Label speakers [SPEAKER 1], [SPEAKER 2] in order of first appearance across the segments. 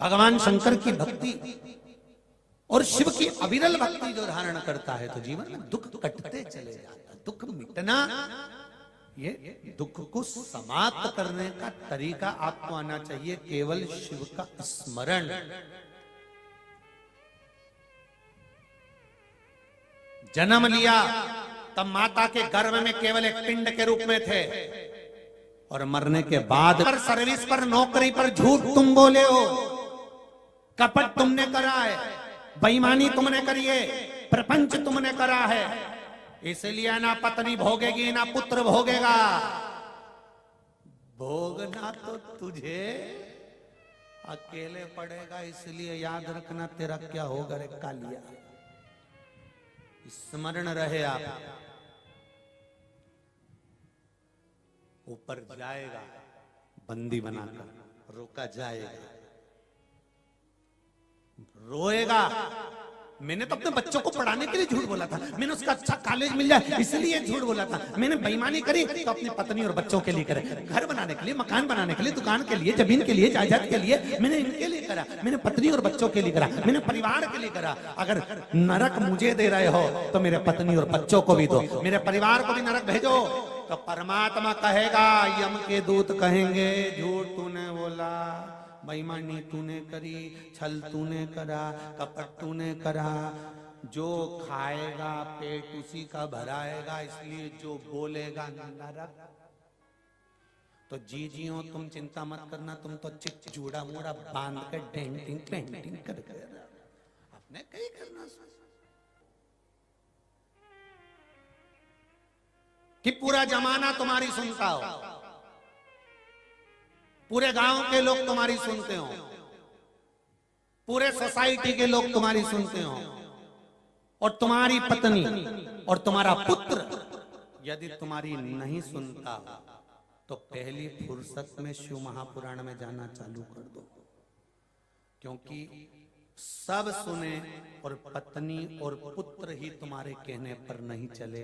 [SPEAKER 1] भगवान शंकर की भक्ति और शिव की अविरल भक्ति जो धारण करता है तो जीवन में दुख कटते चले जाता है। दुख मिटना, ये दुख को समाप्त करने का तरीका आपको आना चाहिए, केवल शिव का स्मरण। जन्म लिया तब माता के गर्भ में केवल एक पिंड के रूप में थे, और मरने के बाद पर सर्विस पर, नौकरी पर झूठ तुम बोले हो, कपट तुमने करा है, बेईमानी तुमने करी है, प्रपंच तुमने करा है, इसलिए ना पत्नी भोगेगी ना पुत्र भोगेगा। भोगना तो तुझे अकेले पड़ेगा, इसलिए याद रखना तेरा क्या होगा रे कालिया। स्मरण रहे आप, ऊपर जाएगा बंदी बनाकर, रोका जाएगा, रोएगा। मैंने तो अपने बच्चों को पढ़ाने के लिए झूठ बोला था, मैंने उसका अच्छा कॉलेज मिल जाए इसलिए झूठ बोला था, मैंने बेईमानी करी तो अपनी पत्नी और बच्चों के लिए करे, घर बनाने के लिए, मकान बनाने के लिए, दुकान के लिए, जमीन के लिए, जायदाद के लिए, मैंने इनके लिए करा, मैंने पत्नी और बच्चों के लिए करा, मैंने परिवार के लिए करा। अगर नरक मुझे दे रहे हो तो मेरे पत्नी और बच्चों को भी दो, मेरे परिवार को भी नरक भेजो। तो परमात्मा कहेगा, यम के दूत कहेंगे, झूठ तूने बोला, बेईमानी तूने करी, छल तूने करा, कपट तूने करा, जो खाएगा पेट उसी का भराएगा, इसलिए जो बोलेगा नरक। तो जीजियों तुम चिंता मत करना, तुम तो चिक जूड़ा मूड़ा बांध कर डेंटिंग पेंटिंग कर अपने कहीं करना कि पूरा जमाना तुम्हारी सुनता हो, पूरे गांव के लोग तुम्हारी सुनते हो, पूरे सोसाइटी के लोग तुम्हारी सुनते हो, और तुम्हारी पत्नी और तुम्हारा पुत्र यदि तुम्हारी नहीं सुनता तो पहली फुर्सत में शिव महापुराण में जाना चालू कर दो। क्योंकि सब सुने और पत्नी और पुत्र ही तुम्हारे कहने पर नहीं चले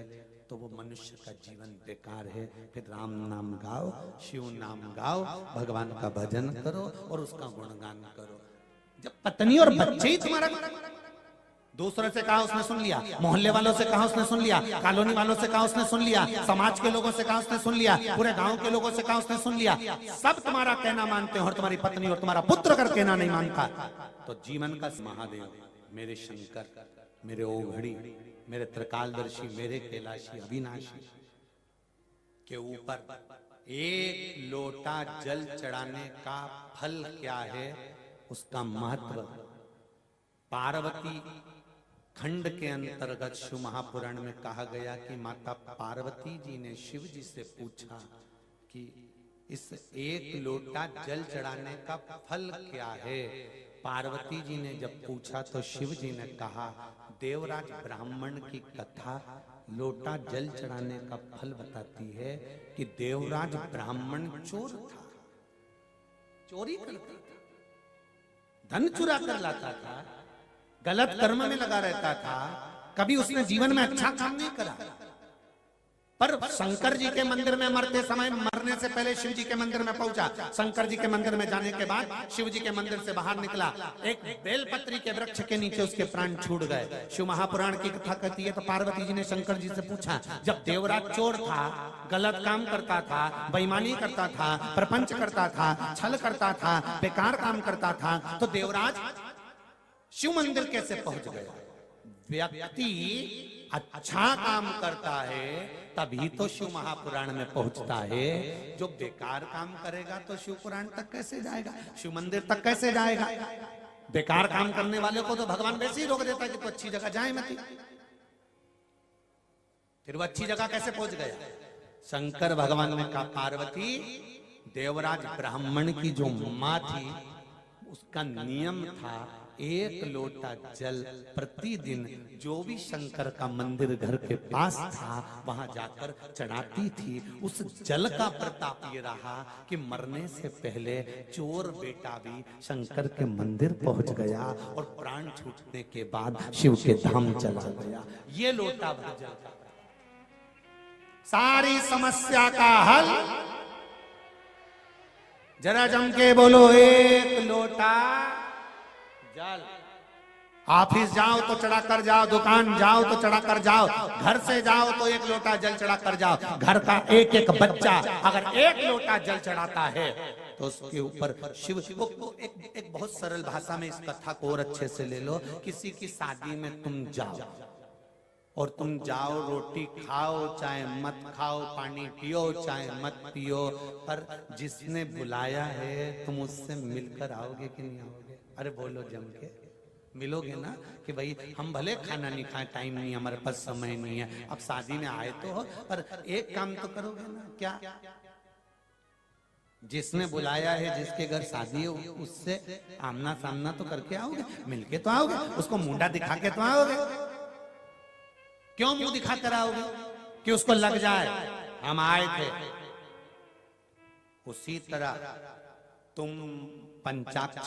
[SPEAKER 1] तो वो मनुष्य का जीवन बेकार है। फिर राम नाम गाओ, शिव नाम गाओ, भगवान का भजन करो और उसका गुणगान करो। जब पत्नी और बच्चे ही तुम्हारा, दूसरे से कहा उसने सुन लिया, मोहल्ले वालों से कहा उसने सुन लिया, कॉलोनी वालों से कहा उसने सुन लिया, समाज के लोगों से कहा उसने सुन लिया, पूरे गांव के लोगों से कहा उसने सुन लिया, सब तुम्हारा कहना मानते हो और तुम्हारी पत्नी और तुम्हारा पुत्र अगर कहना नहीं मानता तो जीवन का महादेव, मेरे शंकर, मेरे ओघड़ी, मेरे त्रिकालदर्शी, मेरे कैलाशी अविनाशी के ऊपर एक लोटा जल चढ़ाने का फल क्या है, उसका महत्व पार्वती खंड के अंतर्गत शिव महापुराण में कहा गया कि माता पार्वती जी ने शिव जी से पूछा कि इस एक लोटा जल चढ़ाने का फल क्या है। पार्वती जी ने जब पूछा तो शिव जी ने कहा, देवराज ब्राह्मण की कथा लोटा जल चढ़ाने का फल बताती है कि देवराज ब्राह्मण चोर था, चोरी करता था, धन चुरा कर लाता था, गलत कर्म में लगा रहता था, कभी उसने जीवन में अच्छा काम नहीं करा। पर शंकर जी के मंदिर में मरते समय, मरने से पहले शिव जी के मंदिर में पहुंचा, शंकर जी के मंदिर में जाने के बाद शिव जी के मंदिर से बाहर निकला, एक बेलपत्री के वृक्ष के नीचे उसके प्राण छूट गए। शिव महापुराण की कथा कहती है तो पार्वती जी ने शंकर जी से पूछा, जब देवराज चोर था, गलत काम करता था, बेईमानी करता था, प्रपंच करता था, छल करता था, बेकार काम करता था, तो देवराज शिव मंदिर कैसे पहुंच गया? व्यक्ति अच्छा काम करता है तभी तो शिव महापुराण में पहुंचता है। जो बेकार काम करेगा तो शिव पुराण तक कैसे जाएगा, शिव मंदिर तक कैसे जाएगा? बेकार काम करने वाले को तो भगवान वैसे ही रोक देता है कि तो अच्छी जगह जाए मत। फिर वो अच्छी जगह कैसे पहुंच गया? शंकर भगवान ने कहा, पार्वती, देवराज ब्राह्मण की जो मां थी उसका नियम था एक लोटा जल प्रतिदिन जो भी शंकर का मंदिर घर के पास था वहां जाकर चढ़ाती थी। उस जल का प्रताप ये रहा कि मरने से पहले चोर बेटा भी शंकर के मंदिर पहुंच गया और प्राण छूटने के बाद शिव के धाम चला गया। ये लोटा भर जल का सारी समस्या का हल। जरा जम के बोलो, एक लोटा जल। ऑफिस जाओ तो चढ़ा कर जाओ, दुकान जाओ तो चढ़ा कर जाओ, घर से जाओ तो एक लोटा जल चढ़ा कर जाओ। घर का एक एक बच्चा अगर एक लोटा जल चढ़ाता है तो उसके ऊपर शिव एक बहुत सरल भाषा में इस कथा को और अच्छे से ले लो। किसी की शादी में तुम जाओ और तुम जाओ, रोटी खाओ चाहे मत खाओ, पानी पियो चाहे मत पियो, पर जिसने बुलाया है तुम उससे मिलकर आओगे कि नहीं आओगे? अरे बोलो जम के, मिलोगे ना कि भाई हम भले खाना नहीं खाए, टाइम नहीं, हमारे पास समय नहीं है, अब शादी में आए तो हो, पर एक काम तो करोगे ना। क्या? जिसने बुलाया है, जिसके घर शादी है, उससे आमना सामना तो करके आओगे, मिलके तो आओगे, उसको मुंडा दिखा के तो आओगे। क्यों मुंह दिखा कर आओगे? कि उसको लग जाए हम आए थे। उसी तरह तुम पंचाक्षर